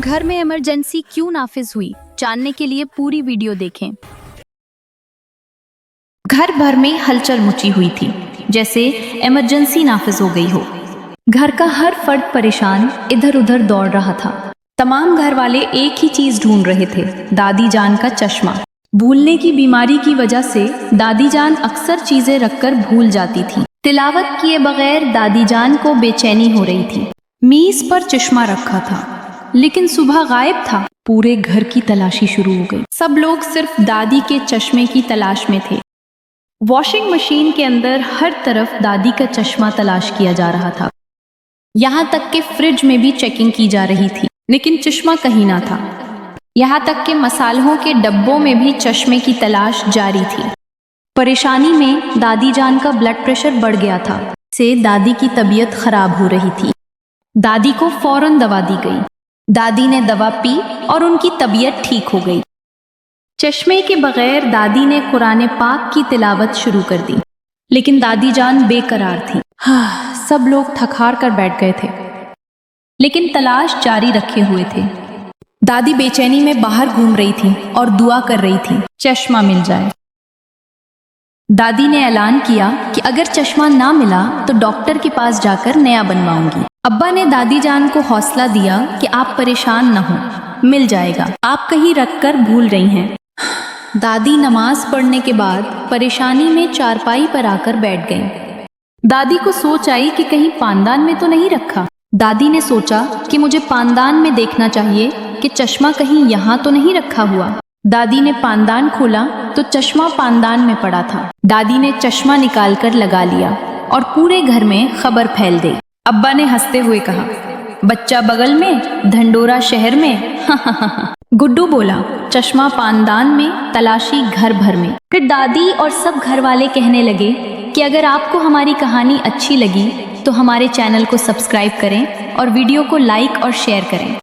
घर में इमरजेंसी क्यों नाफिज हुई, जानने के लिए पूरी वीडियो देखें। घर भर में हलचल मची हुई थी, जैसे इमरजेंसी नाफिज हो गई हो। घर का हर फर्द परेशान इधर उधर दौड़ रहा था। तमाम घर वाले एक ही चीज ढूंढ रहे थे, दादी जान का चश्मा। भूलने की बीमारी की वजह से दादी जान अक्सर चीजें रखकर भूल जाती थी। तिलावत किए बगैर दादी जान को बेचैनी हो रही थी। मेज पर चश्मा रखा था, लेकिन सुबह गायब था। पूरे घर की तलाशी शुरू हो गई। सब लोग सिर्फ दादी के चश्मे की तलाश में थे। वॉशिंग मशीन के अंदर हर तरफ दादी का चश्मा तलाश किया जा रहा था। यहाँ तक कि फ्रिज में भी चेकिंग की जा रही थी, लेकिन चश्मा कहीं ना था। यहाँ तक कि मसालों के डब्बों में भी चश्मे की तलाश जारी थी। परेशानी में दादी जान का ब्लड प्रेशर बढ़ गया था, से दादी की तबीयत खराब हो रही थी। दादी को फौरन दवा दी गई। दादी ने दवा पी और उनकी तबीयत ठीक हो गई। चश्मे के बगैर दादी ने कुरान पाक की तिलावत शुरू कर दी, लेकिन दादी जान बेकरार थी। सब लोग थक हार कर बैठ गए थे, लेकिन तलाश जारी रखे हुए थे। दादी बेचैनी में बाहर घूम रही थी और दुआ कर रही थी, चश्मा मिल जाए। दादी ने ऐलान किया कि अगर चश्मा ना मिला तो डॉक्टर के पास जाकर नया बनवाऊंगी। अब्बा ने दादी जान को हौसला दिया कि आप परेशान न हो, मिल जाएगा, आप कहीं रखकर भूल रही हैं। दादी नमाज पढ़ने के बाद परेशानी में चारपाई पर आकर बैठ गईं। दादी को सोच आई कि कहीं पानदान में तो नहीं रखा। दादी ने सोचा कि मुझे पानदान में देखना चाहिए कि चश्मा कहीं यहाँ तो नहीं रखा हुआ। दादी ने पानदान खोला तो चश्मा पानदान में पड़ा था। दादी ने चश्मा निकालकर लगा लिया और पूरे घर में खबर फैल गई। अब्बा ने हंसते हुए कहा, बच्चा बगल में, ढंडोरा शहर में। गुड्डू बोला, चश्मा पानदान में, तलाशी घर भर में। फिर दादी और सब घर वाले कहने लगे कि अगर आपको हमारी कहानी अच्छी लगी तो हमारे चैनल को सब्सक्राइब करें और वीडियो को लाइक और शेयर करें।